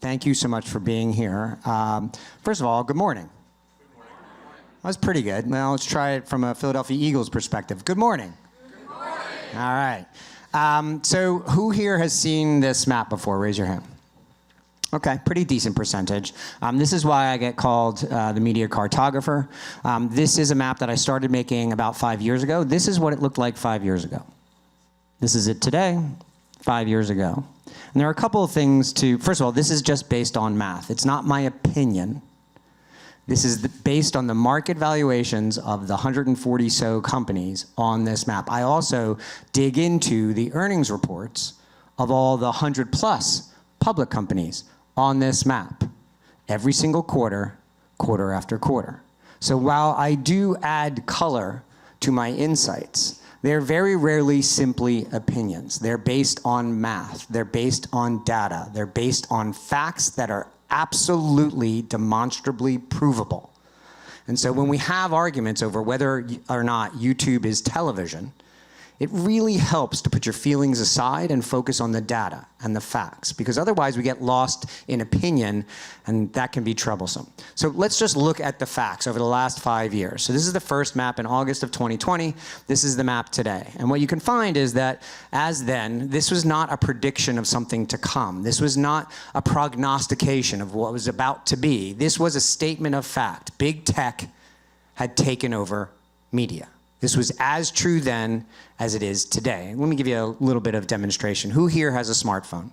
Thank you so much for being here. First of all, good morning. Good morning. That was pretty good. Now let's try it from a Philadelphia Eagles perspective. Good morning. Good morning. All right. So who here has seen this map before? Raise your hand. Okay, pretty decent percentage. This is why I get called the media cartographer. This is a map that I started making about 5 years ago. This is what it looked like 5 years ago. This is it today, 5 years ago. And there are a couple of things to, first of all, this is just based on math. It's not my opinion. This is based on the market valuations of the 140 so companies on this map. I also dig into the earnings reports of all the 100+ public companies on this map every single quarter, quarter after quarter. So while I do add color to my insights, they're very rarely simply opinions. They're based on math. They're based on data. They're based on facts that are absolutely demonstrably provable. And so when we have arguments over whether or not YouTube is television, it really helps to put your feelings aside and focus on the data and the facts, because otherwise we get lost in opinion, and that can be troublesome. So let's just look at the facts over the last 5 years. So this is the first map in August of 2020. This is the map today. And what you can find is that as then, this was not a prediction of something to come. This was not a prognostication of what was about to be. This was a statement of fact. Big tech had taken over media. This was as true then as it is today. Let me give you a little bit of demonstration. Who here has a smartphone?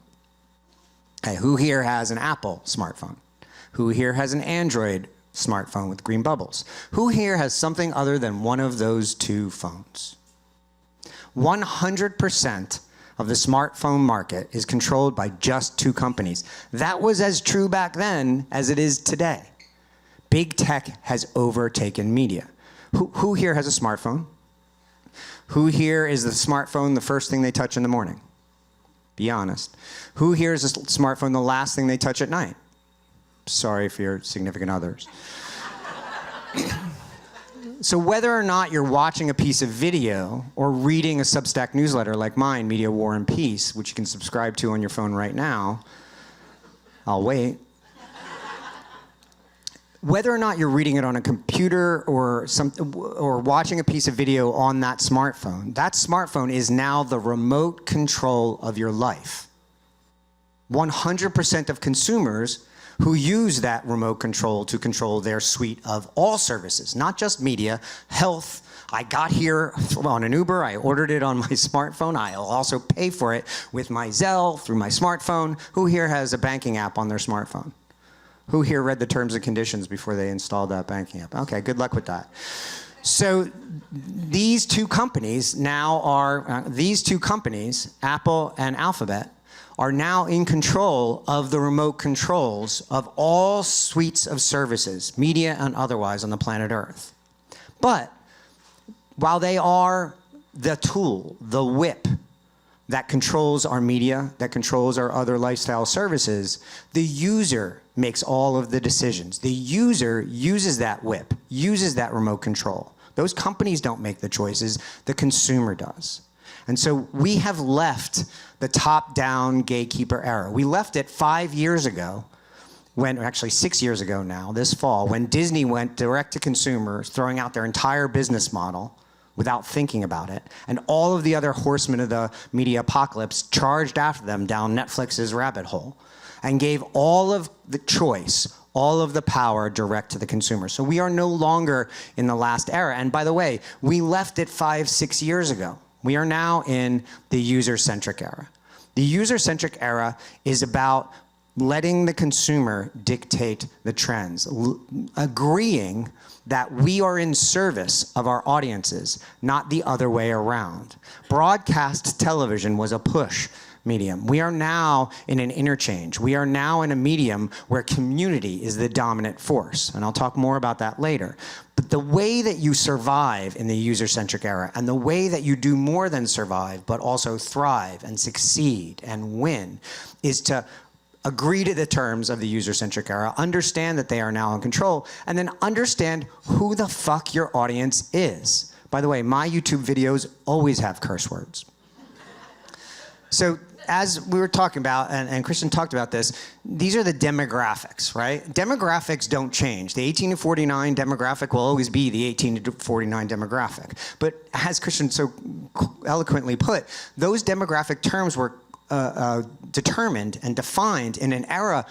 Okay, who here has an Apple smartphone? Who here has an Android smartphone with green bubbles? Who here has something other than one of those two phones? 100% of the smartphone market is controlled by just two companies. That was as true back then as it is today. Big tech has overtaken media. Who here has a smartphone? Who here is the smartphone the first thing they touch in the morning? Be honest. Who here is a smartphone the last thing they touch at night? Sorry for your significant others. So whether or not you're watching a piece of video or reading a Substack newsletter like mine, Media, War, and Peace, which you can subscribe to on your phone right now, I'll wait. Whether or not you're reading it on a computer or watching a piece of video on that smartphone is now the remote control of your life. 100% of consumers who use that remote control to control their suite of all services, not just media, health. I got here on an Uber, I ordered it on my smartphone. I'll also pay for it with my Zelle through my smartphone. Who here has a banking app on their smartphone? Who here read the terms and conditions before they installed that banking app? Okay, good luck with that. So these two companies now are, Apple and Alphabet, are now in control of the remote controls of all suites of services, media and otherwise, on the planet Earth. But while they are the tool, the whip, that controls our media, that controls our other lifestyle services, the user makes all of the decisions. The user uses that whip, uses that remote control. Those companies don't make the choices, the consumer does. And so we have left the top-down gatekeeper era. We left it 5 years ago, actually 6 years ago now, this fall, when Disney went direct to consumers, throwing out their entire business model without thinking about it, and all of the other horsemen of the media apocalypse charged after them down Netflix's rabbit hole and gave all of the choice, all of the power direct to the consumer. So we are no longer in the last era. And by the way, we left it 5, 6 years ago. We are now in the user-centric era. The user-centric era is about letting the consumer dictate the trends, agreeing that we are in service of our audiences, not the other way around. Broadcast television was a push medium. We are now in an interchange. We are now in a medium where community is the dominant force, and I'll talk more about that later. But the way that you survive in the user-centric era, and the way that you do more than survive, but also thrive and succeed and win, is to agree to the terms of the user-centric era, understand that they are now in control, and then understand who the fuck your audience is. By the way, my YouTube videos always have curse words. So as we were talking about, and Christian talked about this, these are the demographics, right? Demographics don't change. The 18 to 49 demographic will always be the 18 to 49 demographic. But as Christian so eloquently put, those demographic terms were determined and defined in an era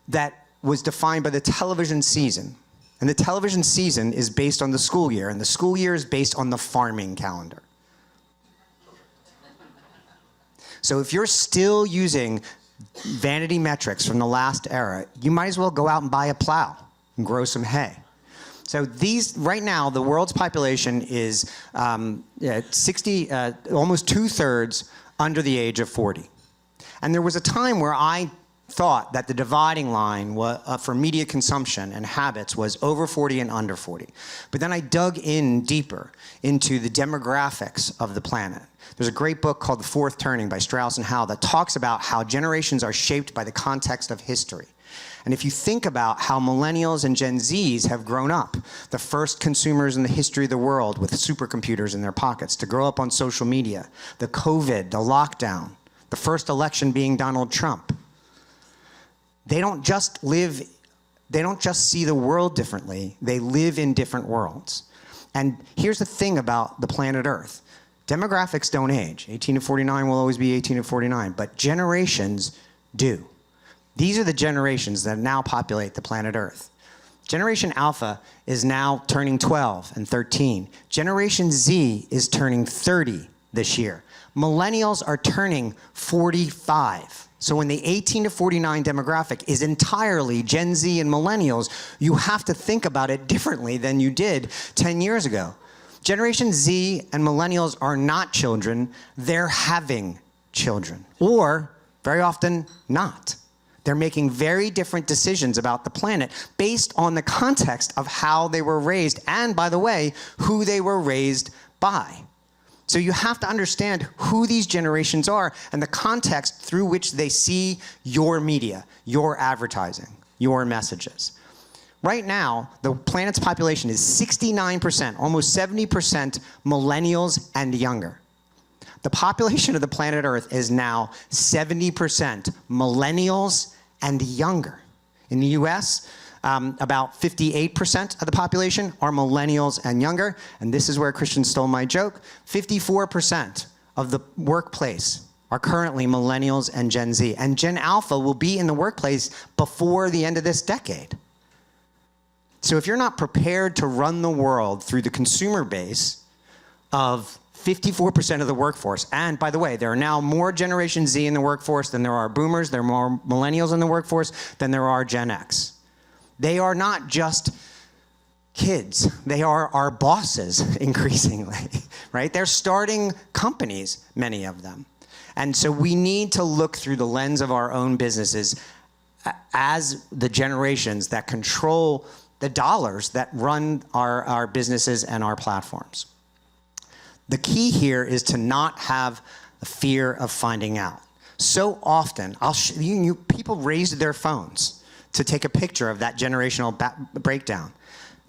that was defined by the television season. And the television season is based on the school year, and the school year is based on the farming calendar. So if you're still using vanity metrics from the last era, you might as well go out and buy a plow and grow some hay. So right now, the world's population is almost 2/3 under the age of 40. And there was a time where I thought that the dividing line for media consumption and habits was over 40 and under 40. But then I dug in deeper into the demographics of the planet. There's a great book called The Fourth Turning by Strauss and Howe that talks about how generations are shaped by the context of history. And if you think about how millennials and Gen Zs have grown up, the first consumers in the history of the world with supercomputers in their pockets, to grow up on social media, the COVID, the lockdown, the first election being Donald Trump, they don't just see the world differently, they live in different worlds. And here's the thing about the planet Earth. Demographics don't age. 18 to 49 will always be 18 to 49, but generations do. These are the generations that now populate the planet Earth. Generation Alpha is now turning 12 and 13. Generation Z is turning 30 this year. Millennials are turning 45. So when the 18 to 49 demographic is entirely Gen Z and millennials, you have to think about it differently than you did 10 years ago. Generation Z and millennials are not children, they're having children. Or, very often, not. They're making very different decisions about the planet based on the context of how they were raised, and by the way, who they were raised by. So you have to understand who these generations are and the context through which they see your media, your advertising, your messages. Right now, the planet's population is 69%, almost 70% millennials and younger. The population of the planet Earth is now 70% millennials and younger. In the US, about 58% of the population are millennials and younger, and this is where Christian stole my joke. 54% of the workplace are currently millennials and Gen Z, and Gen Alpha will be in the workplace before the end of this decade. So if you're not prepared to run the world through the consumer base of 54% of the workforce, and by the way, there are now more Generation Z in the workforce than there are boomers, there are more millennials in the workforce than there are Gen X. They are not just kids, they are our bosses increasingly, right? They're starting companies, many of them. And so we need to look through the lens of our own businesses as the generations that control the dollars that run our businesses and our platforms. The key here is to not have a fear of finding out. So often, people raised their phones to take a picture of that generational breakdown.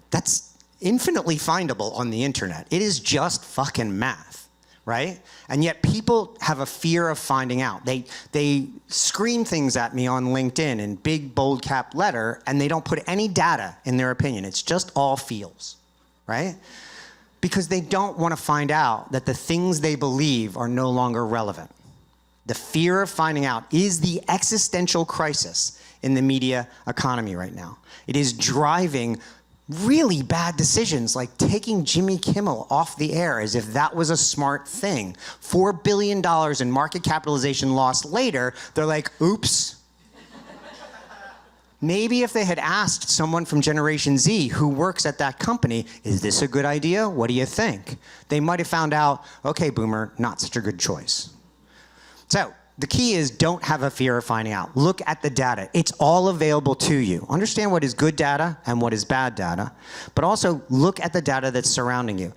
That's infinitely findable on the internet. It is just fucking math, right? And yet people have a fear of finding out. They scream things at me on LinkedIn in big, bold cap letter, and they don't put any data in their opinion. It's just all feels, right? Because they don't want to find out that the things they believe are no longer relevant. The fear of finding out is the existential crisis in the media economy right now. It is driving really bad decisions, like taking Jimmy Kimmel off the air as if that was a smart thing. $4 billion in market capitalization lost later, they're like, oops. Maybe if they had asked someone from Generation Z who works at that company, is this a good idea? What do you think? They might have found out, okay, boomer, not such a good choice. So the key is don't have a fear of finding out. Look at the data. It's all available to you. Understand what is good data and what is bad data, but also look at the data that's surrounding you.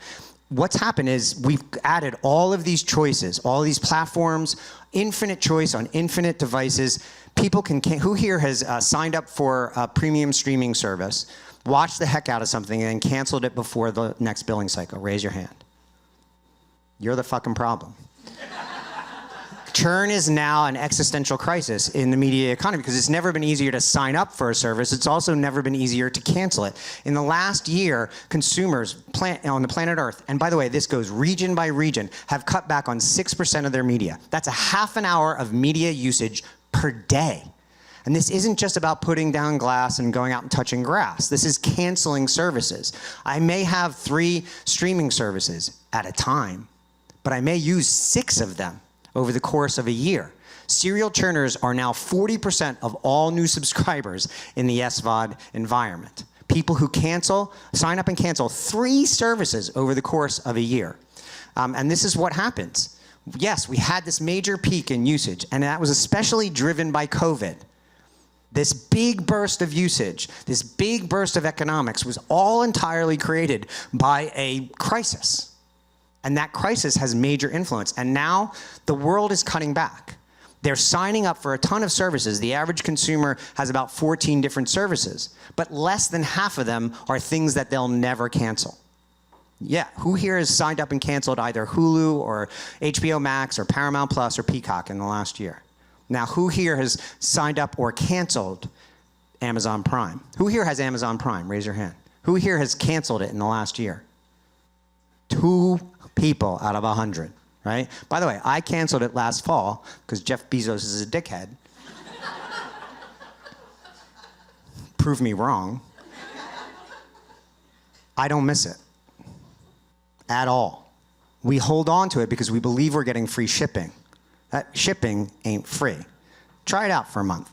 What's happened is we've added all of these choices, all these platforms, infinite choice on infinite devices. People who here has signed up for a premium streaming service, watched the heck out of something, and then canceled it before the next billing cycle? Raise your hand. You're the fucking problem. Churn is now an existential crisis in the media economy because it's never been easier to sign up for a service. It's also never been easier to cancel it. In the last year, consumers on the planet Earth, and by the way, this goes region by region, have cut back on 6% of their media. That's a half an hour of media usage per day. And this isn't just about putting down glass and going out and touching grass. This is canceling services. I may have 3 streaming services at a time, but I may use 6 of them over the course of a year. Serial churners are now 40% of all new subscribers in the SVOD environment. People who sign up and cancel 3 services over the course of a year. And this is what happens. Yes, we had this major peak in usage, and that was especially driven by COVID. This big burst of usage, this big burst of economics was all entirely created by a crisis. And that crisis has major influence. And now the world is cutting back. They're signing up for a ton of services. The average consumer has about 14 different services, but less than half of them are things that they'll never cancel. Yeah, who here has signed up and canceled either Hulu or HBO Max or Paramount Plus or Peacock in the last year? Now, who here has signed up or canceled Amazon Prime? Who here has Amazon Prime? Raise your hand. Who here has canceled it in the last year? 2 people out of 100, right? By the way, I canceled it last fall because Jeff Bezos is a dickhead. Prove me wrong. I don't miss it at all. We hold on to it because we believe we're getting free shipping. That shipping ain't free. Try it out for a month.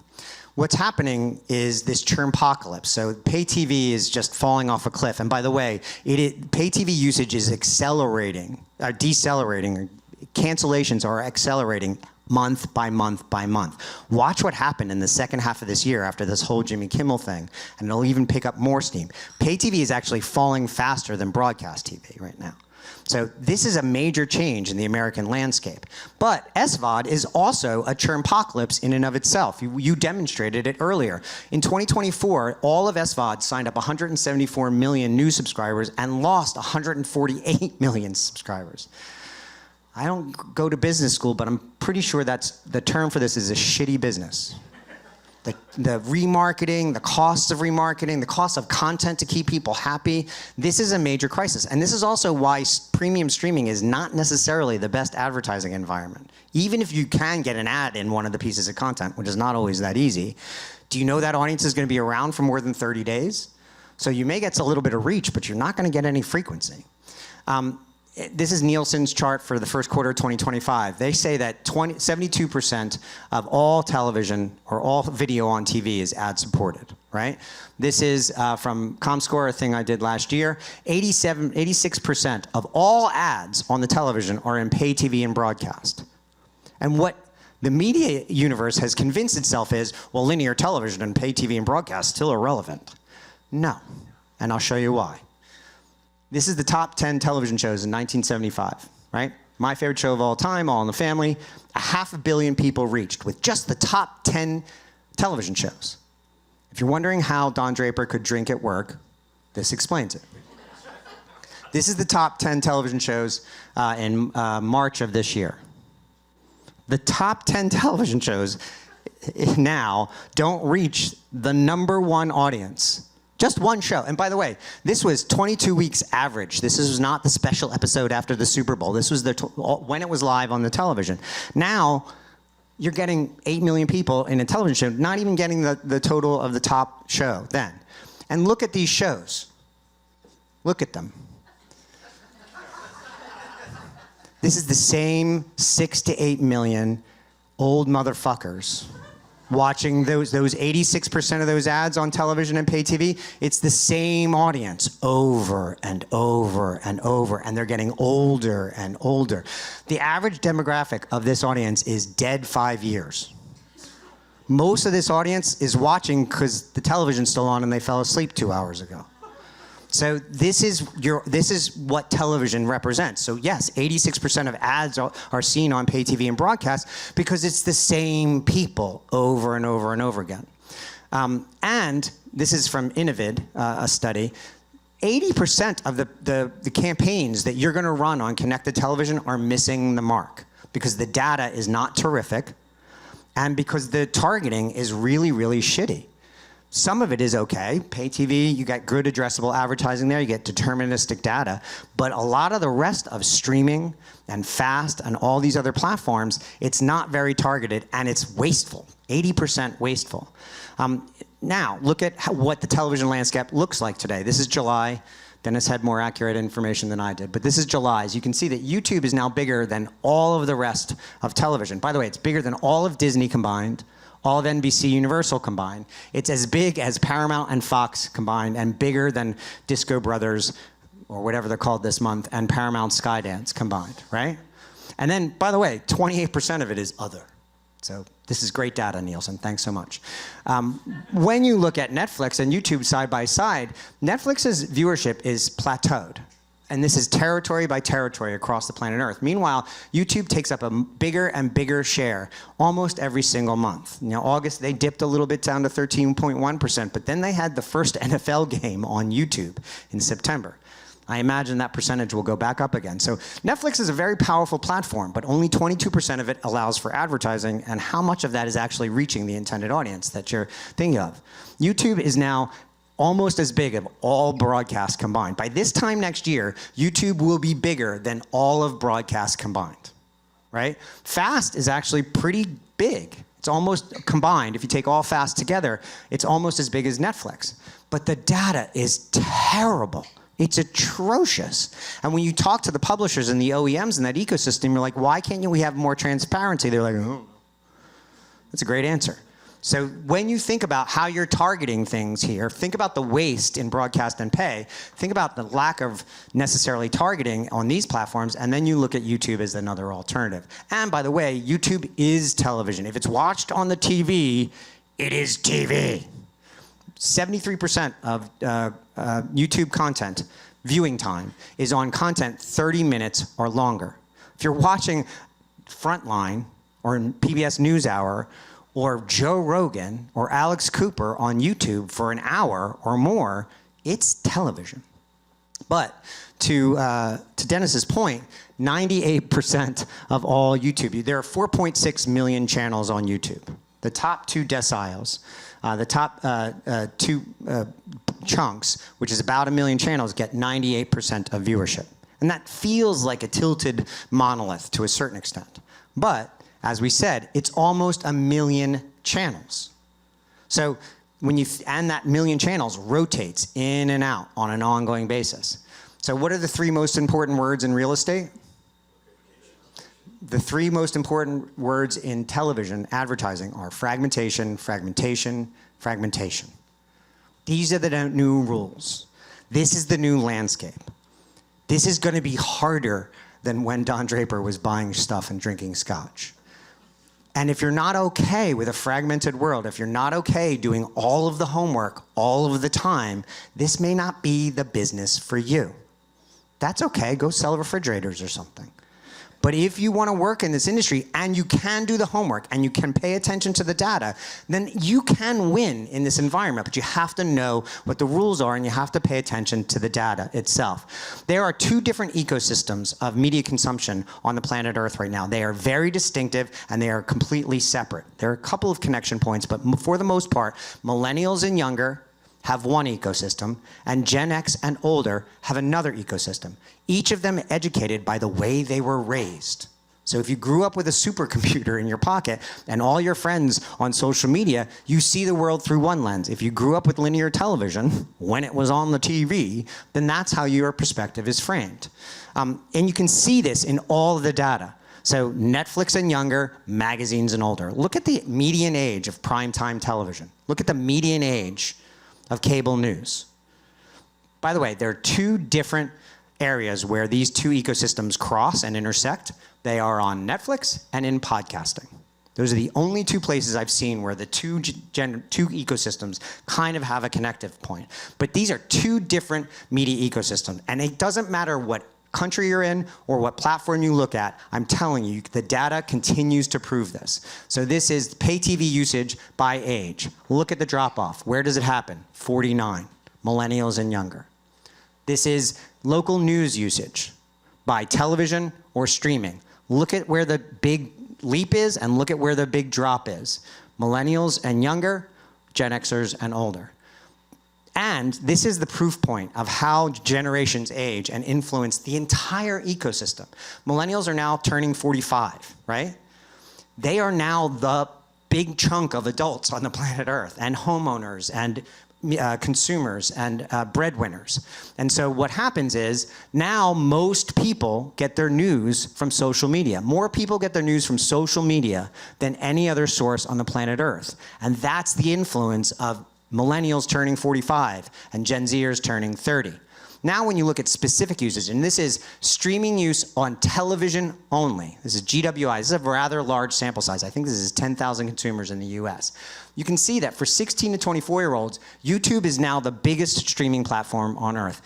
What's happening is this churnpocalypse. So pay TV is just falling off a cliff. And by the way, pay TV usage is decelerating. Cancellations are accelerating month by month by month. Watch what happened in the second half of this year after this whole Jimmy Kimmel thing, and it'll even pick up more steam. Pay TV is actually falling faster than broadcast TV right now. So this is a major change in the American landscape. But SVOD is also a churnpocalypse in and of itself. You demonstrated it earlier. In 2024, all of SVOD signed up 174 million new subscribers and lost 148 million subscribers. I don't go to business school, but I'm pretty sure the term for this is a shitty business. The remarketing, the costs of remarketing, the cost of content to keep people happy, this is a major crisis. And this is also why premium streaming is not necessarily the best advertising environment. Even if you can get an ad in one of the pieces of content, which is not always that easy, do you know that audience is going to be around for more than 30 days? So you may get a little bit of reach, but you're not going to get any frequency. This is Nielsen's chart for the first quarter of 2025. They say that 72% of all television or all video on TV is ad-supported, right? This is from ComScore, a thing I did last year. 86% of all ads on the television are in pay TV and broadcast. And what the media universe has convinced itself is, well, linear television and pay TV and broadcast still are relevant. No, and I'll show you why. This is the top 10 television shows in 1975, right? My favorite show of all time, All in the Family. 500 million people reached with just the top 10 television shows. If you're wondering how Don Draper could drink at work, this explains it. This is the top 10 television shows in March of this year. The top 10 television shows now don't reach the #1 audience. Just one show. And by the way, this was 22 weeks average. This was not the special episode after the Super Bowl. This was when it was live on the television. Now, you're getting 8 million people in a television show, not even getting the total of the top show then. And look at these shows. Look at them. This is the same 6 to 8 million old motherfuckers watching those 86% of those ads on television and pay TV. It's the same audience over and over and over, and they're getting older and older. The average demographic of this audience is dead 5 years. Most of this audience is watching because the television's still on and they fell asleep 2 hours ago. So this is what television represents. So yes, 86% of ads are seen on pay TV and broadcast because it's the same people over and over and over again. And this is from Innovid, a study. 80% of the campaigns that you're going to run on connected television are missing the mark. because the data is not terrific and because the targeting is really, really shitty. Some of it is okay. Pay TV, you get good addressable advertising there, you get deterministic data, but a lot of the rest of streaming and FAST and all these other platforms, it's not very targeted and it's wasteful, 80% wasteful. Now, look at what the television landscape looks like today. This is July. Dennis had more accurate information than I did, but this is July. As you can see that YouTube is now bigger than all of the rest of television. By the way, it's bigger than all of Disney combined, all of NBC Universal combined. It's as big as Paramount and Fox combined, and bigger than Disco Brothers, or whatever they're called this month, and Paramount Skydance combined, right? And then, by the way, 28% of it is other. So this is great data, Nielsen. Thanks so much. When you look at Netflix and YouTube side by side, Netflix's viewership is plateaued. And this is territory by territory across the planet Earth. Meanwhile, YouTube takes up a bigger and bigger share almost every single month. You know, August, they dipped a little bit down to 13.1%, but then they had the first NFL game on YouTube in September. I imagine that percentage will go back up again. So Netflix is a very powerful platform, but only 22% of it allows for advertising, and how much of that is actually reaching the intended audience that you're thinking of. YouTube is now almost as big of all broadcasts combined. By this time next year, YouTube will be bigger than all of broadcast combined, right? FAST is actually pretty big. It's almost combined. If you take all FAST together, it's almost as big as Netflix. But the data is terrible. It's atrocious. And when you talk to the publishers and the OEMs in that ecosystem, you're like, why can't we have more transparency? They're like, oh. That's a great answer. So when you think about how you're targeting things here, think about the waste in broadcast and pay, think about the lack of necessarily targeting on these platforms, and then you look at YouTube as another alternative. And by the way, YouTube is television. If it's watched on the TV, it is TV. 73% of YouTube content, viewing time, is on content 30 minutes or longer. If you're watching Frontline or PBS NewsHour or Joe Rogan or Alex Cooper on YouTube for an hour or more, it's television. But to Dennis's point, 98% of all YouTube, there are 4.6 million channels on YouTube. The top two deciles, the top two chunks, which is about 1 million channels, get 98% of viewership. And that feels like a tilted monolith to a certain extent. But, as we said, it's almost 1 million channels. So, and that 1 million channels rotates in and out on an ongoing basis. So what are the 3 most important words in real estate? The 3 most important words in television advertising are fragmentation, fragmentation, fragmentation. These are the new rules. This is the new landscape. This is going to be harder than when Don Draper was buying stuff and drinking scotch. And if you're not okay with a fragmented world, if you're not okay doing all of the homework all of the time, this may not be the business for you. That's okay. Go sell refrigerators or something. But if you want to work in this industry and you can do the homework and you can pay attention to the data, then you can win in this environment. But you have to know what the rules are and you have to pay attention to the data itself. There are 2 different ecosystems of media consumption on the planet Earth right now. They are very distinctive and they are completely separate. There are a couple of connection points, but for the most part, millennials and younger have one ecosystem, and Gen X and older have another ecosystem, each of them educated by the way they were raised. So if you grew up with a supercomputer in your pocket and all your friends on social media, you see the world through one lens. If you grew up with linear television, when it was on the TV, then that's how your perspective is framed. And you can see this in all of the data. So Netflix and younger, magazines and older. Look at the median age of primetime television. Look at the median age of cable news. By the way, there are 2 different areas where these 2 ecosystems cross and intersect. They are on Netflix and in podcasting. Those are the only 2 places I've seen where the 2 ecosystems kind of have a connective point. But these are 2 different media ecosystems, and it doesn't matter what country you're in or what platform you look at, I'm telling you, the data continues to prove this. So this is pay TV usage by age. Look at the drop-off. Where does it happen? 49, millennials and younger. This is local news usage by television or streaming. Look at where the big leap is and look at where the big drop is. Millennials and younger, Gen Xers and older. And this is the proof point of how generations age and influence the entire ecosystem. Millennials are now turning 45, right? They are now the big chunk of adults on the planet Earth, and homeowners and consumers and breadwinners. And so what happens is now most people get their news from social media. More people get their news from social media than any other source on the planet Earth. And that's the influence of millennials turning 45 and Gen Zers turning 30. Now when you look at specific usage, and this is streaming use on television only. This is GWI. This is a rather large sample size. I think this is 10,000 consumers in the US. You can see that for 16 to 24-year-olds, YouTube is now the biggest streaming platform on Earth.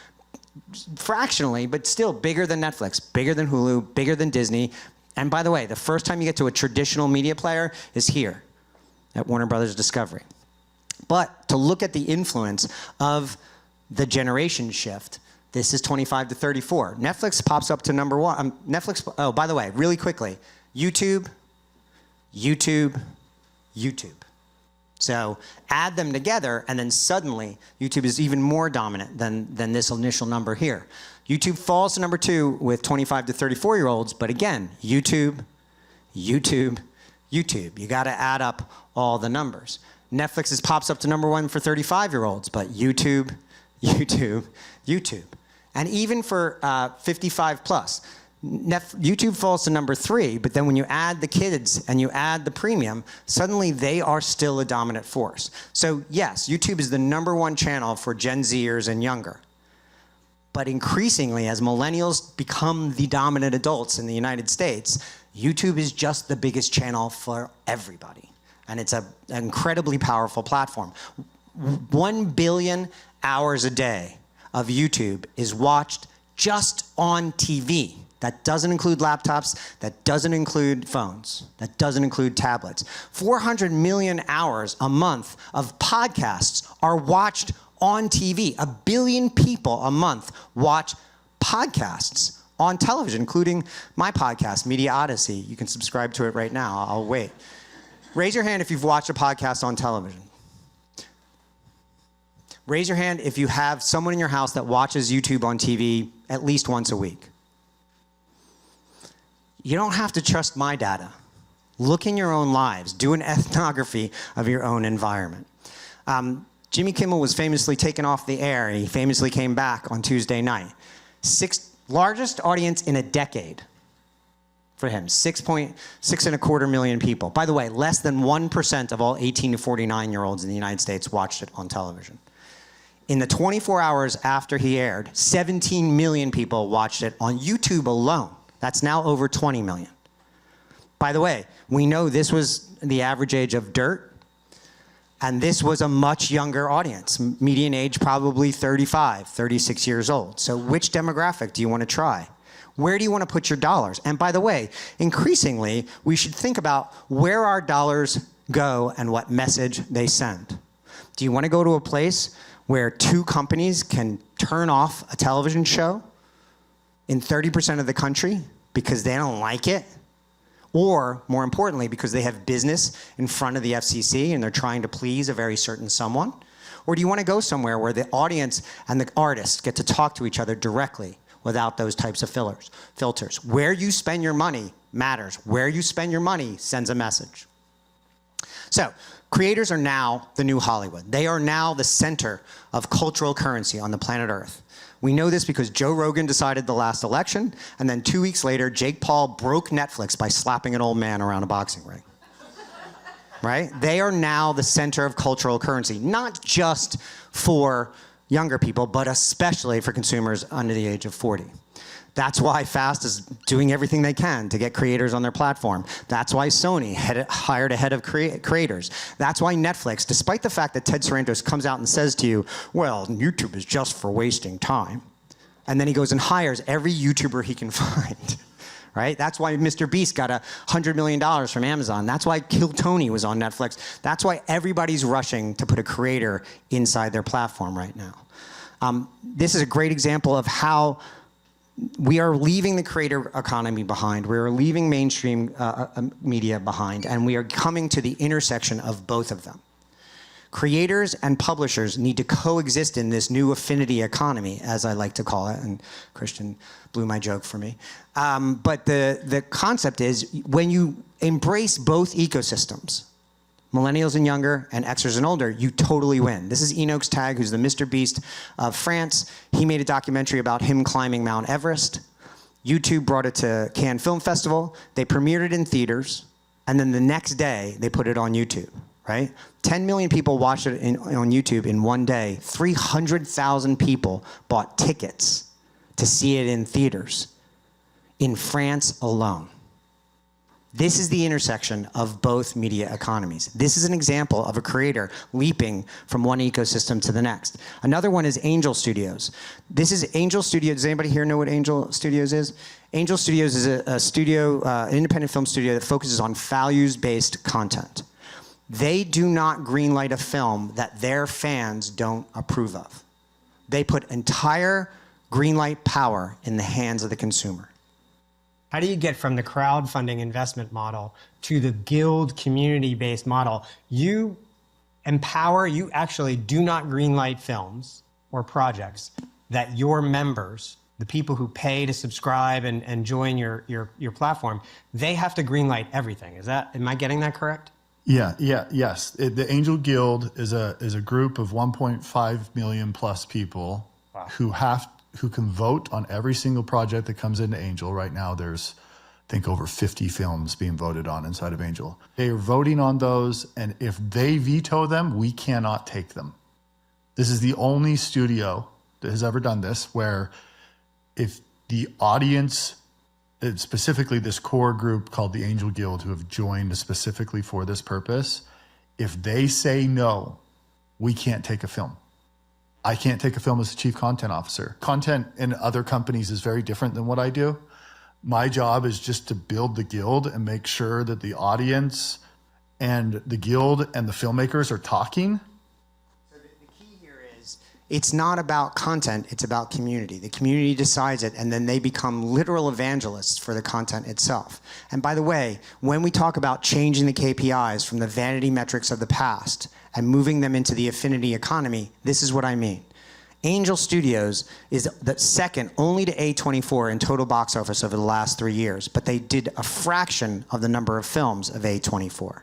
Fractionally, but still bigger than Netflix, bigger than Hulu, bigger than Disney. And by the way, the first time you get to a traditional media player is here at Warner Brothers Discovery. But to look at the influence of the generation shift, this is 25 to 34. Netflix pops up to number one. Oh, by the way, really quickly, YouTube, YouTube, YouTube. So add them together, and then suddenly YouTube is even more dominant than this initial number here. YouTube falls to number 2 with 25 to 34-year-olds, but again, YouTube, YouTube, YouTube. You got to add up all the numbers. Netflix pops up to number 1 for 35-year-olds, but YouTube, YouTube, YouTube. And even for 55 plus, YouTube falls to number 3, but then when you add the kids and you add the premium, suddenly they are still a dominant force. So yes, YouTube is the number 1 channel for Gen Zers and younger. But increasingly, as millennials become the dominant adults in the United States, YouTube is just the biggest channel for everybody. And it's an incredibly powerful platform. 1 billion hours a day of YouTube is watched just on TV. That doesn't include laptops, that doesn't include phones, that doesn't include tablets. 400 million hours a month of podcasts are watched on TV. 1 billion people a month watch podcasts on television, including my podcast, Media Odyssey. You can subscribe to it right now. I'll wait. Raise your hand if you've watched a podcast on television. Raise your hand if you have someone in your house that watches YouTube on TV at least once a week. You don't have to trust my data. Look in your own lives. Do an ethnography of your own environment. Jimmy Kimmel was famously taken off the air. He famously came back on Tuesday night. Largest audience in a decade for him, 6.25 million people. By the way, less than 1% of all 18 to 49-year-olds in the United States watched it on television. In the 24 hours after he aired, 17 million people watched it on YouTube alone. That's now over 20 million. By the way, we know this was the average age of Dirt, and this was a much younger audience, median age probably 35, 36 years old. So which demographic do you want to try? Where do you want to put your dollars? And by the way, increasingly, we should think about where our dollars go and what message they send. Do you want to go to a place where 2 companies can turn off a television show in 30% of the country because they don't like it? Or, more importantly, because they have business in front of the FCC and they're trying to please a very certain someone? Or do you want to go somewhere where the audience and the artists get to talk to each other directly without those types of filters? Where you spend your money matters. Where you spend your money sends a message. So, creators are now the new Hollywood. They are now the center of cultural currency on the planet Earth. We know this because Joe Rogan decided the last election, and then 2 weeks later, Jake Paul broke Netflix by slapping an old man around a boxing ring. Right? They are now the center of cultural currency, not just for younger people, but especially for consumers under the age of 40. That's why Fast is doing everything they can to get creators on their platform. That's why Sony hired a head of creators. That's why Netflix, despite the fact that Ted Sarandos comes out and says to you, well, YouTube is just for wasting time, and then he goes and hires every YouTuber he can find. Right? That's why Mr. Beast got $100 million from Amazon. That's why Kill Tony was on Netflix. That's why everybody's rushing to put a creator inside their platform right now. This is a great example of how we are leaving the creator economy behind. We are leaving mainstream media behind, and we are coming to the intersection of both of them. Creators and publishers need to coexist in this new affinity economy, as I like to call it, and Christian blew my joke for me. But the concept is, when you embrace both ecosystems, millennials and younger, and Xers and older, you totally win. This is Inoxtag, who's the Mr. Beast of France. He made a documentary about him climbing Mount Everest. YouTube brought it to Cannes Film Festival. They premiered it in theaters, and then the next day, they put it on YouTube, right? 10 million people watched it on YouTube in one day. 300,000 people bought tickets to see it in theaters in France alone. This is the intersection of both media economies. This is an example of a creator leaping from one ecosystem to the next. Another one is Angel Studios. This is Angel Studios. Does anybody here know what Angel Studios is? Angel Studios is a studio, an independent film studio that focuses on values-based content. They do not greenlight a film that their fans don't approve of. They put entire greenlight power in the hands of the consumer. How do you get from the crowdfunding investment model to the guild community-based model? You empower, you actually do not greenlight films or projects that your members, the people who pay to subscribe and join your platform, they have to greenlight everything. Am I getting that correct? Yes. The Angel Guild is a group of 1.5 million plus people. Wow. who can vote on every single project that comes into Angel. Right now, there's, I think, over 50 films being voted on inside of Angel. They are voting on those, and if they veto them, we cannot take them. This is the only studio that has ever done this, where if the audience, specifically this core group called the Angel Guild, who have joined specifically for this purpose, if they say no, we can't take a film. I can't take a film as a chief content officer. Content in other companies is very different than what I do. My job is just to build the guild and make sure that the audience and the guild and the filmmakers are talking. So the key here is, it's not about content, it's about community. The community decides it, and then they become literal evangelists for the content itself. And by the way, when we talk about changing the KPIs from the vanity metrics of the past and moving them into the affinity economy, this is what I mean. Angel Studios is the second only to A24 in total box office over the last 3 years, but they did a fraction of the number of films of A24.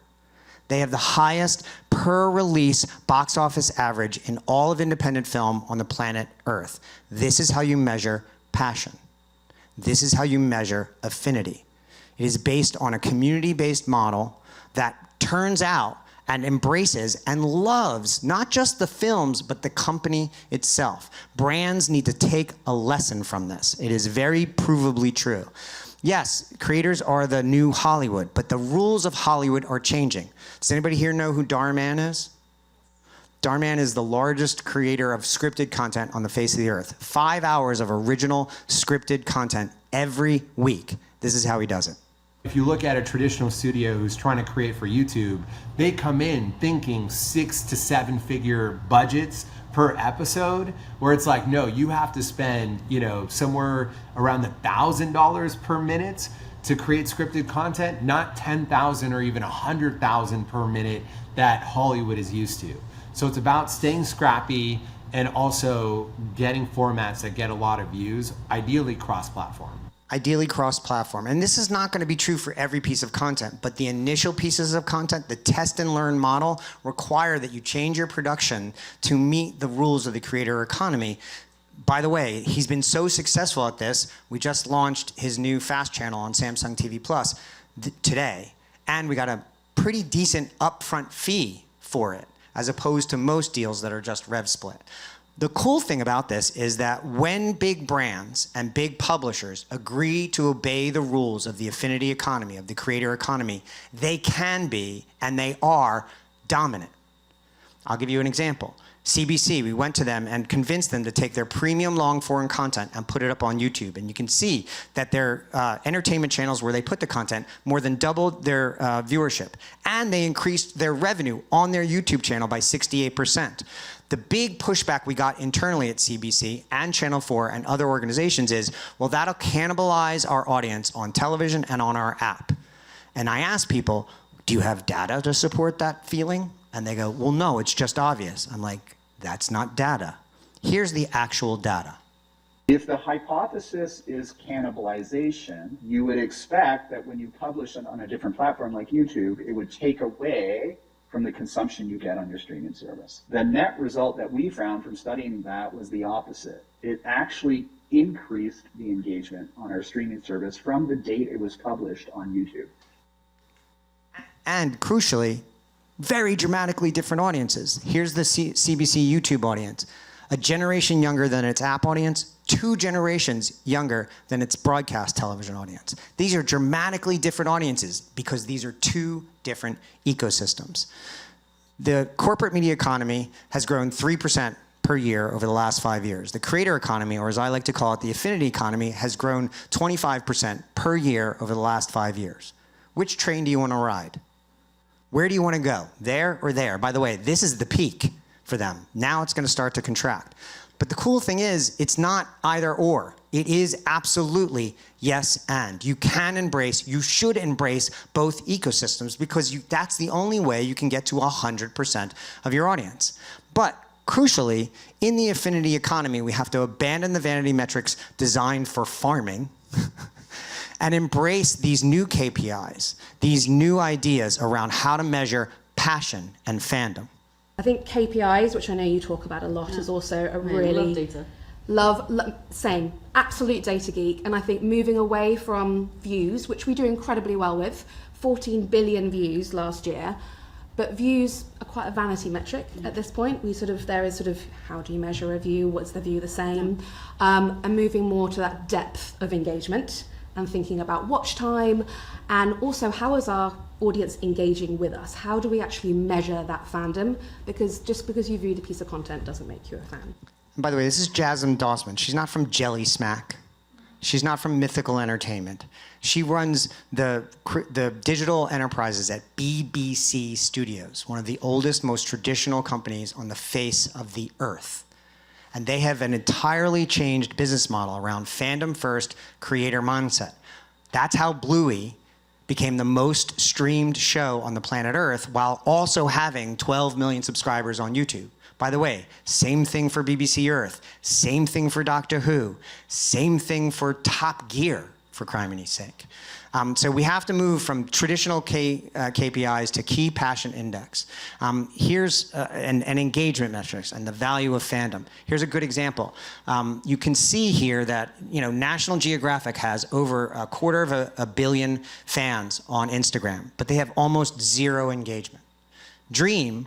They have the highest per release box office average in all of independent film on the planet Earth. This is how you measure passion. This is how you measure affinity. It is based on a community-based model that turns out and embraces and loves not just the films, but the company itself. Brands need to take a lesson from this. It is very provably true. Yes, creators are the new Hollywood, but the rules of Hollywood are changing. Does anybody here know who Dhar Mann is? Dhar Mann is the largest creator of scripted content on the face of the earth. 5 hours of original scripted content every week. This is how he does it. If you look at a traditional studio who's trying to create for YouTube, they come in thinking 6 to 7 figure budgets per episode, where it's like, no, you have to spend, somewhere around $1,000 per minute to create scripted content, not 10,000 or even 100,000 per minute that Hollywood is used to. So it's about staying scrappy and also getting formats that get a lot of views, ideally cross-platform. Ideally cross-platform. And this is not going to be true for every piece of content, but the initial pieces of content, the test and learn model, require that you change your production to meet the rules of the creator economy. By the way, he's been so successful at this, we just launched his new FAST channel on Samsung TV Plus today, and we got a pretty decent upfront fee for it, as opposed to most deals that are just rev split. The cool thing about this is that when big brands and big publishers agree to obey the rules of the affinity economy, of the creator economy, they can be, and they are, dominant. I'll give you an example. CBC, we went to them and convinced them to take their premium long form content and put it up on YouTube. And you can see that their entertainment channels where they put the content more than doubled their viewership. And they increased their revenue on their YouTube channel by 68%. The big pushback we got internally at CBC and Channel 4 and other organizations is, well, that'll cannibalize our audience on television and on our app. And I ask people, do you have data to support that feeling? And they go, well, no, it's just obvious. I'm like, that's not data. Here's the actual data. If the hypothesis is cannibalization, you would expect that when you publish on a different platform like YouTube, it would take away from the consumption you get on your streaming service. The net result that we found from studying that was the opposite. It actually increased the engagement on our streaming service from the date it was published on YouTube. And crucially, very dramatically different audiences. Here's the CBC YouTube audience. A generation younger than its app audience, 2 generations younger than its broadcast television audience. These are dramatically different audiences because these are 2 different ecosystems. The corporate media economy has grown 3% per year over the last 5 years. The creator economy, or as I like to call it, the affinity economy, has grown 25% per year over the last 5 years. Which train do you want to ride? Where do you want to go? There or there? By the way, this is the peak for them. Now it's going to start to contract. But the cool thing is, it's not either or. It is absolutely yes and. You can embrace, you should embrace both ecosystems because that's the only way you can get to 100% of your audience. But crucially, in the affinity economy, we have to abandon the vanity metrics designed for farming and embrace these new KPIs, these new ideas around how to measure passion and fandom. I think KPIs, which I know you talk about a lot, is also a really love data. Same, absolute data geek. And I think moving away from views, which we do incredibly well with, 14 billion views last year, but views are quite a vanity metric at this point. There is how do you measure a view? What's the view the same? And moving more to that depth of engagement and thinking about watch time, and also how is our audience engaging with us? How do we actually measure that fandom? Because just because you viewed a piece of content doesn't make you a fan. And by the way, this is Jasmine Dossman. She's not from Jelly Smack. She's not from Mythical Entertainment. She runs the digital enterprises at BBC Studios, one of the oldest, most traditional companies on the face of the earth. And they have an entirely changed business model around fandom first, creator mindset. That's how Bluey became the most streamed show on the planet Earth while also having 12 million subscribers on YouTube. By the way, same thing for BBC Earth, same thing for Doctor Who, same thing for Top Gear, for criminy sake. So we have to move from traditional KPIs to key passion index. Here's an engagement metrics and the value of fandom. Here's a good example. You can see here that National Geographic has over 250 million fans on Instagram, but they have almost 0 engagement. Dream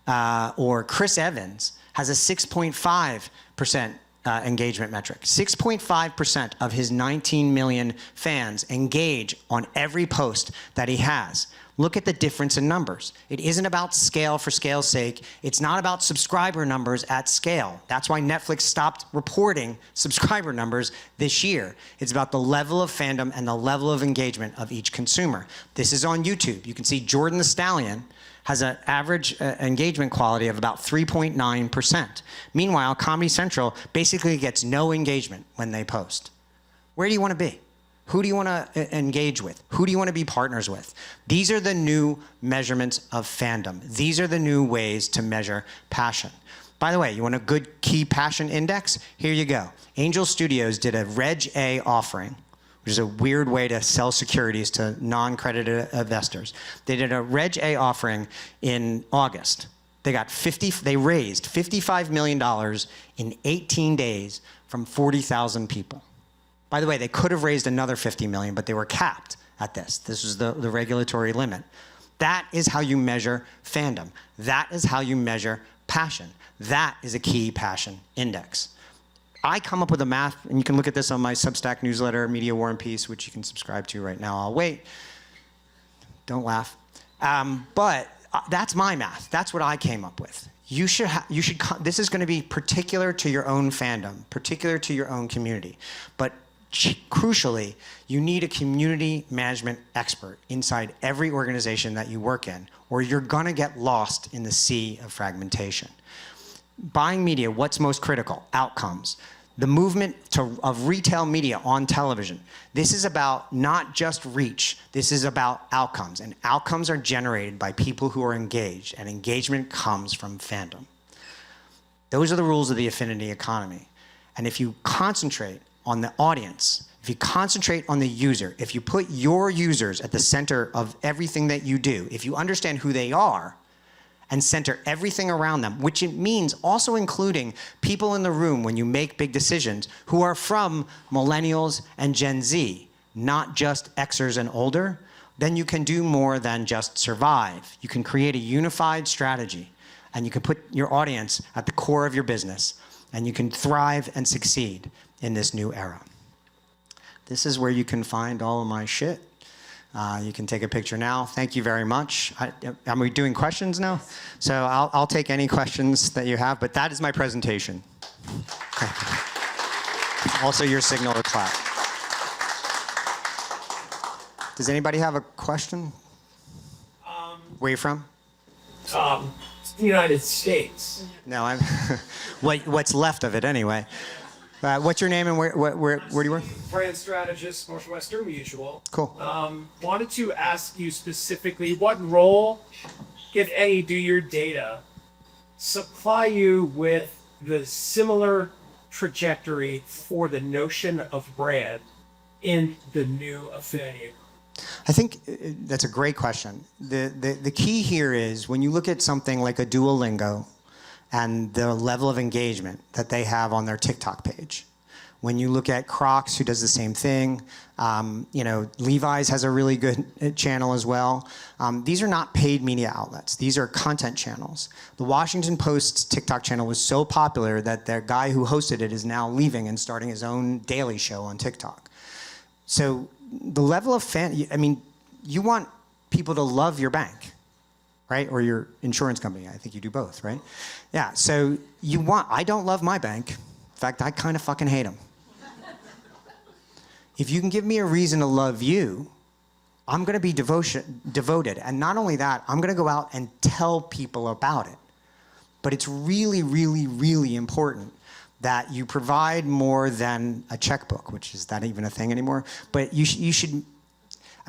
or Chris Evans has a 6.5% engagement metric. 6.5% of his 19 million fans engage on every post that he has. Look at the difference in numbers. It isn't about scale for scale's sake. It's not about subscriber numbers at scale. That's why Netflix stopped reporting subscriber numbers this year. It's about the level of fandom and the level of engagement of each consumer. This is on YouTube. You can see Jordan the Stallion has an average engagement quality of about 3.9%. Meanwhile, Comedy Central basically gets no engagement when they post. Where do you want to be? Who do you want to engage with? Who do you want to be partners with? These are the new measurements of fandom. These are the new ways to measure passion. By the way, you want a good key passion index? Here you go. Angel Studios did a Reg A offering, which is a weird way to sell securities to non-credited investors. They did a Reg A offering in August. They raised $55 million in 18 days from 40,000 people. By the way, they could have raised another 50 million, but they were capped at this. This was the regulatory limit. That is how you measure fandom. That is how you measure passion. That is a key passion index. I come up with a math, and you can look at this on my Substack newsletter, Media War and Peace, which you can subscribe to right now. I'll wait. Don't laugh. But that's my math. That's what I came up with. This is going to be particular to your own fandom, particular to your own community. But crucially, you need a community management expert inside every organization that you work in, or you're going to get lost in the sea of fragmentation. buying media, what's most critical? Outcomes. The movement of retail media on television. This is about not just reach, this is about outcomes. And outcomes are generated by people who are engaged, and engagement comes from fandom. Those are the rules of the affinity economy. And if you concentrate on the audience, if you concentrate on the user, if you put your users at the center of everything that you do, if you understand who they are, and center everything around them, which it means also including people in the room when you make big decisions who are from millennials and Gen Z, not just Xers and older, then you can do more than just survive. You can create a unified strategy, and you can put your audience at the core of your business, and you can thrive and succeed in this new era. This is where you can find all of my shit. You can take a picture now. Thank you very much. Are we doing questions now? So I'll take any questions that you have, but that is my presentation. Thank you. Also your signal to clap. Does anybody have a question? Where are you from? United States. No, I'm what's left of it anyway. What's your name and where do you work? Brand strategist, Northwestern Mutual. Cool. Wanted to ask you specifically, what role, if any, do your data supply you with the similar trajectory for the notion of brand in the new affinity? I think that's a great question. The key here is when you look at something like a Duolingo and the level of engagement that they have on their TikTok page. When you look at Crocs, who does the same thing, Levi's has a really good channel as well. These are not paid media outlets. These are content channels. The Washington Post's TikTok channel was so popular that their guy who hosted it is now leaving and starting his own daily show on TikTok. So the level of you want people to love your bank, right? Or your insurance company. I think you do both, right? Yeah, so I don't love my bank. In fact, I kind of fucking hate them. If you can give me a reason to love you, I'm gonna be devoted. And not only that, I'm gonna go out and tell people about it. But it's really, really, really important that you provide more than a checkbook, which is that even a thing anymore? But you should,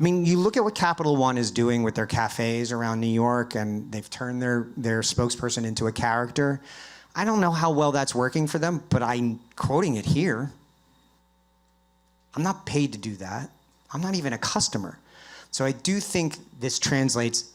you look at what Capital One is doing with their cafes around New York, and they've turned their spokesperson into a character. I don't know how well that's working for them, but I'm quoting it here. I'm not paid to do that. I'm not even a customer. So I do think this translates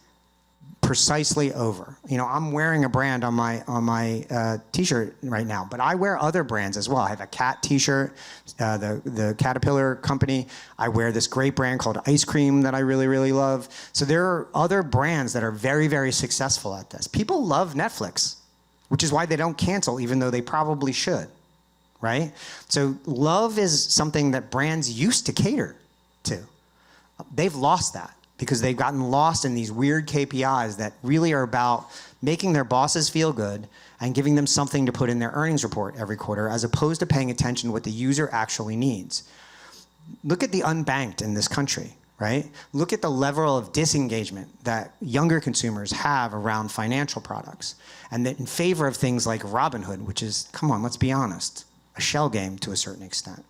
precisely over. I'm wearing a brand on my t-shirt right now, but I wear other brands as well. I have a cat t-shirt, the Caterpillar company. I wear this great brand called Ice Cream that I really, really love. So there are other brands that are very, very successful at this. People love Netflix, which is why they don't cancel, even though they probably should, right? So love is something that brands used to cater to. They've lost that, because they've gotten lost in these weird KPIs that really are about making their bosses feel good and giving them something to put in their earnings report every quarter, as opposed to paying attention to what the user actually needs. Look at the unbanked in this country, right? Look at the level of disengagement that younger consumers have around financial products, and that in favor of things like Robinhood, which is, come on, let's be honest, a shell game to a certain extent.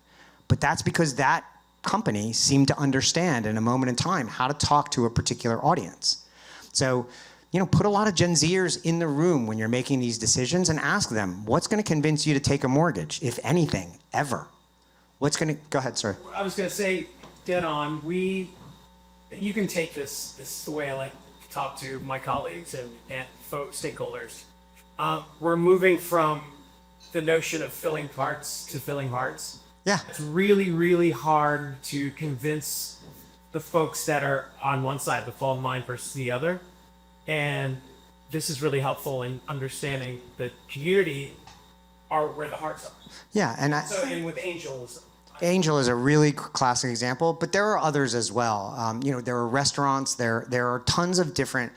But that's because that company seemed to understand in a moment in time how to talk to a particular audience. So, put a lot of Gen Zers in the room when you're making these decisions and ask them, what's going to convince you to take a mortgage, if anything, ever? Go ahead, sir. I was going to say, dead on, you can take this the way I like to talk to my colleagues and stakeholders. We're moving from the notion of filling parts to filling hearts. Yeah. It's really, really hard to convince the folks that are on one side of the fault line versus the other. And this is really helpful in understanding the community are where the hearts are. Yeah, and with Angels. Angel is a really classic example, but there are others as well. There are restaurants, there are tons of different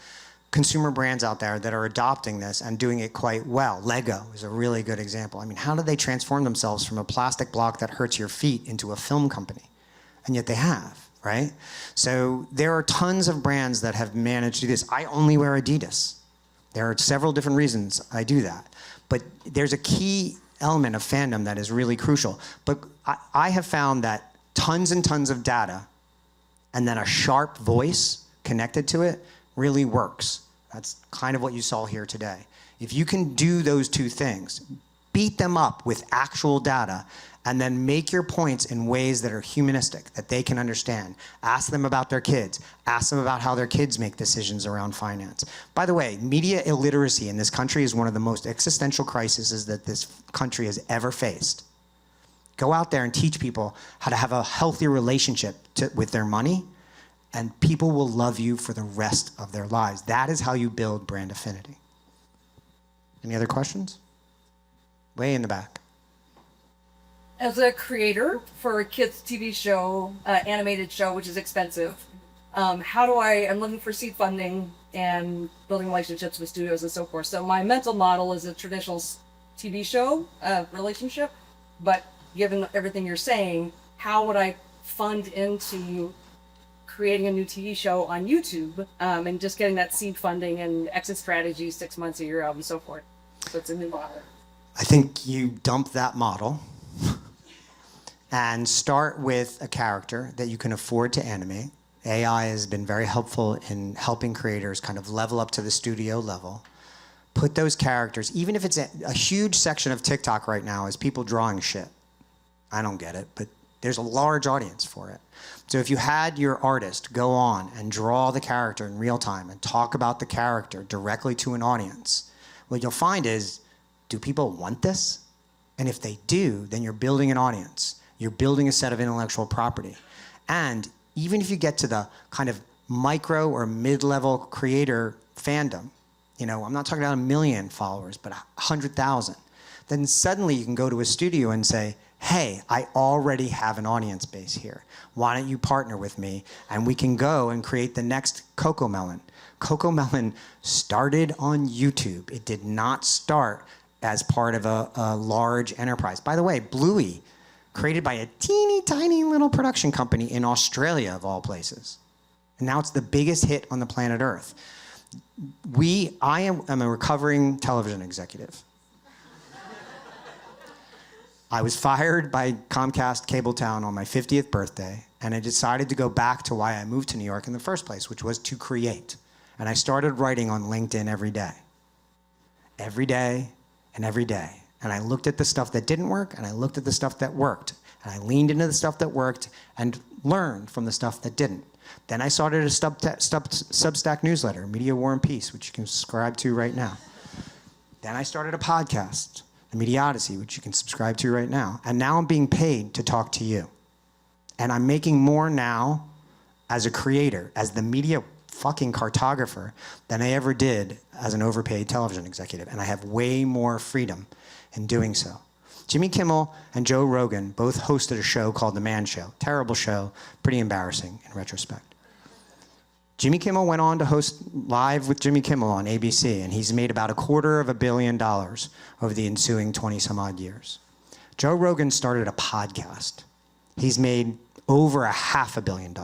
consumer brands out there that are adopting this and doing it quite well. Lego is a really good example. How did they transform themselves from a plastic block that hurts your feet into a film company? And yet they have, right? So there are tons of brands that have managed to do this. I only wear Adidas. There are several different reasons I do that. But there's a key element of fandom that is really crucial. But I have found that tons and tons of data and then a sharp voice connected to it really works. That's kind of what you saw here today. If you can do those two things, beat them up with actual data, and then make your points in ways that are humanistic, that they can understand. Ask them about their kids. Ask them about how their kids make decisions around finance. By the way, media illiteracy in this country is one of the most existential crises that this country has ever faced. Go out there and teach people how to have a healthy relationship with their money, and people will love you for the rest of their lives. That is how you build brand affinity. Any other questions? Way in the back. As a creator for a kids TV show, animated show, which is expensive, I'm looking for seed funding and building relationships with studios and so forth. So my mental model is a traditional TV show relationship, but given everything you're saying, how would I fund into creating a new TV show on YouTube and just getting that seed funding and exit strategy 6 months, a year out and so forth? So it's a new model. I think you dump that model and start with a character that you can afford to animate. AI has been very helpful in helping creators kind of level up to the studio level. Put those characters, even if it's a huge section of TikTok right now is people drawing shit. I don't get it, but there's a large audience for it. So if you had your artist go on and draw the character in real time and talk about the character directly to an audience, what you'll find is, do people want this? And if they do, then you're building an audience. You're building a set of intellectual property. And even if you get to the kind of micro or mid-level creator fandom, I'm not talking about 1 million followers, but 100,000, then suddenly you can go to a studio and say, hey, I already have an audience base here. Why don't you partner with me? And we can go and create the next CoComelon. CoComelon started on YouTube. It did not start as part of a large enterprise. By the way, Bluey, created by a teeny tiny little production company in Australia, of all places. And now it's the biggest hit on the planet Earth. I am a recovering television executive. I was fired by Comcast Cabletown on my 50th birthday, and I decided to go back to why I moved to New York in the first place, which was to create. And I started writing on LinkedIn every day. Every day and every day. And I looked at the stuff that didn't work, and I looked at the stuff that worked. And I leaned into the stuff that worked and learned from the stuff that didn't. Then I started a Substack newsletter, Media War and Peace, which you can subscribe to right now. Then I started a podcast, the Media Odyssey, which you can subscribe to right now. And now I'm being paid to talk to you. And I'm making more now as a creator, as the media fucking cartographer, than I ever did as an overpaid television executive. And I have way more freedom in doing so. Jimmy Kimmel and Joe Rogan both hosted a show called The Mann Show. Terrible show, pretty embarrassing in retrospect. Jimmy Kimmel went on to host Live with Jimmy Kimmel on ABC, and he's made about $250 million over the ensuing 20-some-odd years. Joe Rogan started a podcast. He's made over $500 million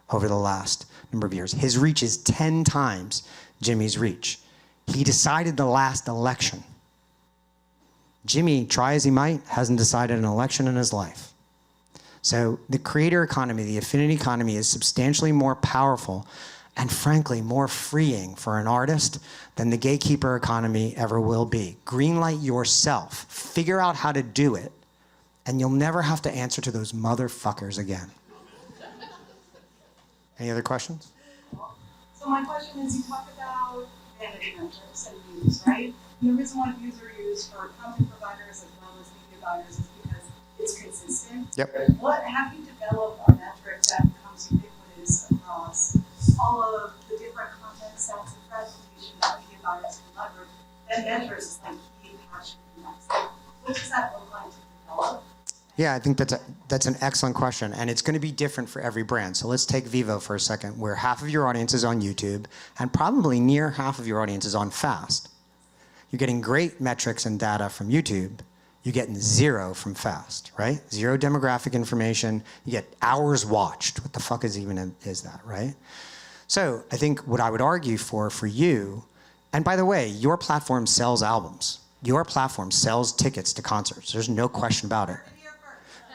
over the last number of years. His reach is 10 times Jimmy's reach. He decided the last election. Jimmy, try as he might, hasn't decided an election in his life. So the creator economy, the affinity economy, is substantially more powerful and frankly more freeing for an artist than the gatekeeper economy ever will be. Greenlight yourself. Figure out how to do it, and you'll never have to answer to those motherfuckers again. Any other questions? So my question is, you talk about vanity metrics and views, right? And the reason why views are used for content providers as well as media buyers is because it's consistent. Yep. What have you developed a metric that becomes ubiquitous across all of the different content sets and presentation that media buyers can leverage that measures is like key passion index? What does that look like to develop? Yeah, I think that's an excellent question, and it's going to be different for every brand. So let's take Vivo for a second, where half of your audience is on YouTube, and probably near half of your audience is on Fast. You're getting great metrics and data from YouTube. You're getting zero from Fast, right? Zero demographic information. You get hours watched. What the fuck is that, right? So I think what I would argue for you, and by the way, your platform sells albums. Your platform sells tickets to concerts. There's no question about it.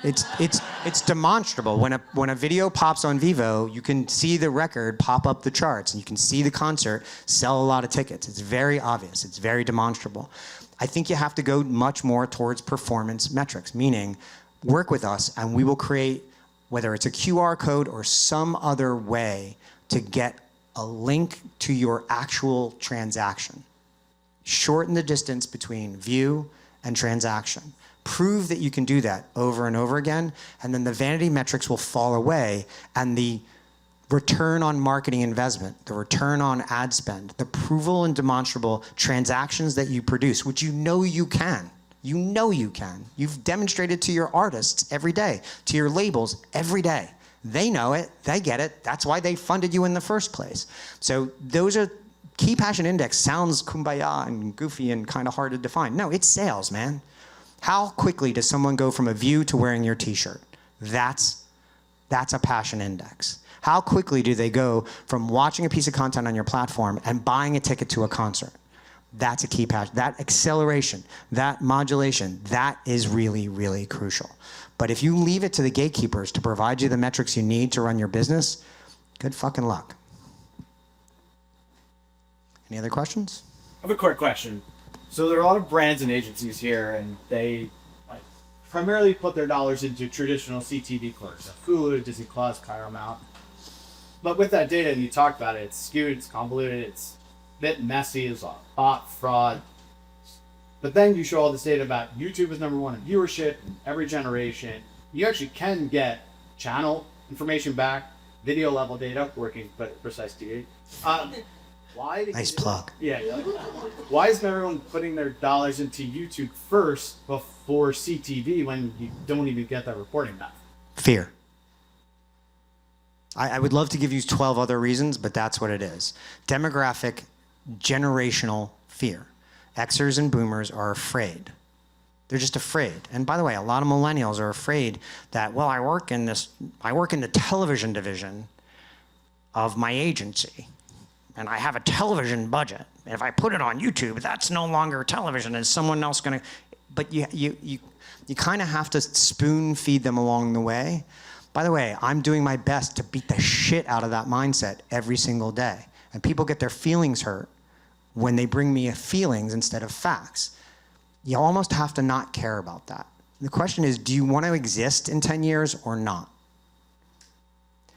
It's demonstrable. When a video pops on Vivo, you can see the record pop up the charts, and you can see the concert sell a lot of tickets. It's very obvious. It's very demonstrable. I think you have to go much more towards performance metrics, meaning work with us and we will create, whether it's a QR code or some other way, to get a link to your actual transaction. Shorten the distance between view and transaction. Prove that you can do that over and over again, and then the vanity metrics will fall away, and the return on marketing investment, the return on ad spend, the provable and demonstrable transactions that you produce, which you know you can. You know you can. You've demonstrated to your artists every day, to your labels every day. They know it, they get it. That's why they funded you in the first place. So those are key passion index. Sounds kumbaya and goofy and kind of hard to define. No, it's sales, man. How quickly does someone go from a view to wearing your t-shirt? That's a passion index. How quickly do they go from watching a piece of content on your platform and buying a ticket to a concert? That's a key passion. That acceleration, that modulation, that is really, really crucial. But if you leave it to the gatekeepers to provide you the metrics you need to run your business, good fucking luck. Any other questions? I have a quick question. So there are a lot of brands and agencies here, and they primarily put their dollars into traditional CTV clerks, Hulu, Disney Plus, Paramount. But with that data, and you talked about it, it's skewed, it's convoluted, it's a bit messy, there's a lot of bot fraud. But then you show all this data about YouTube is number one in viewership in every generation. You actually can get channel information back, video level data, working but PreciseTV. Why? Nice plug. Yeah. Why is everyone putting their dollars into YouTube first before CTV when you don't even get that reporting back? Fear. I would love to give you 12 other reasons, but that's what it is. Demographic, generational fear. Xers and boomers are afraid. They're just afraid. And by the way, a lot of millennials are afraid that, well, I work in the television division of my agency, and I have a television budget. And if I put it on YouTube, that's no longer television. Is someone else going to? But you kind of have to spoon feed them along the way. By the way, I'm doing my best to beat the shit out of that mindset every single day. And people get their feelings hurt when they bring me feelings instead of facts. You almost have to not care about that. The question is, do you want to exist in 10 years or not?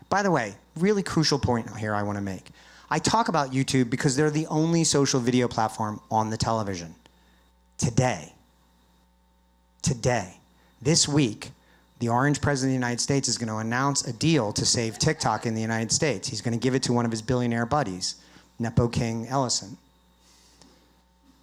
By the way, really crucial point here I want to make. I talk about YouTube because they're the only social video platform on the television. Today. This week, the orange president of the United States is going to announce a deal to save TikTok in the United States. He's going to give it to one of his billionaire buddies, Nepo King Ellison.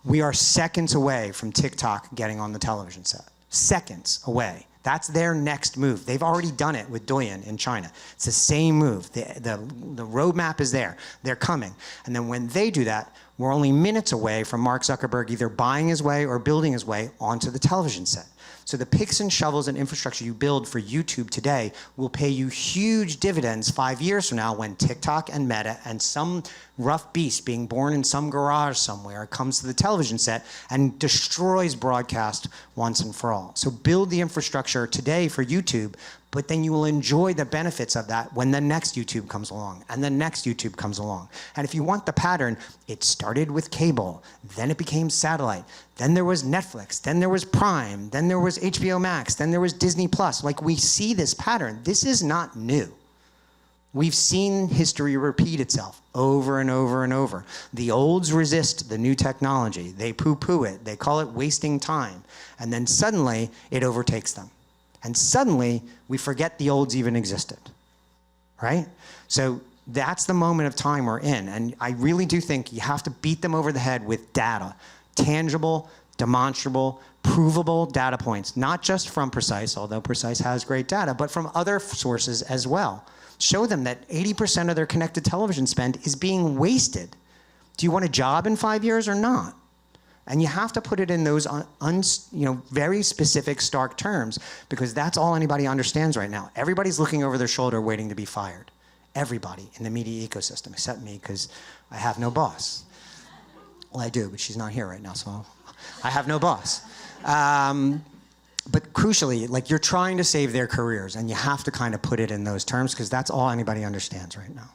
We are seconds away from TikTok getting on the television set. Seconds away. That's their next move. They've already done it with Douyin in China. It's the same move. The roadmap is there. They're coming. And then when they do that, we're only minutes away from Mark Zuckerberg either buying his way or building his way onto the television set. So the picks and shovels and infrastructure you build for YouTube today will pay you huge dividends 5 years from now when TikTok and Meta and some rough beast being born in some garage somewhere comes to the television set and destroys broadcast once and for all. So build the infrastructure today for YouTube, but then you will enjoy the benefits of that when the next YouTube comes along and the next YouTube comes along. And if you want the pattern, it started with cable, then it became satellite, then there was Netflix, then there was Prime, then there was HBO Max, then there was Disney Plus. Like, we see this pattern. This is not new. We've seen history repeat itself over and over and over. The olds resist the new technology. They poo-poo it. They call it wasting time. And then suddenly it overtakes them. And suddenly we forget the olds even existed, right? So that's the moment of time we're in. And I really do think you have to beat them over the head with data, tangible, demonstrable, provable data points, not just from Precise, although Precise has great data, but from other sources as well. Show them that 80% of their connected television spend is being wasted. Do you want a job in 5 years or not? And you have to put it in those very specific, stark terms, because that's all anybody understands right now. Everybody's looking over their shoulder waiting to be fired. Everybody in the media ecosystem, except me, because I have no boss. Well, I do, but she's not here right now, so I have no boss. But crucially, like, you're trying to save their careers, and you have to kind of put it in those terms because that's all anybody understands right now.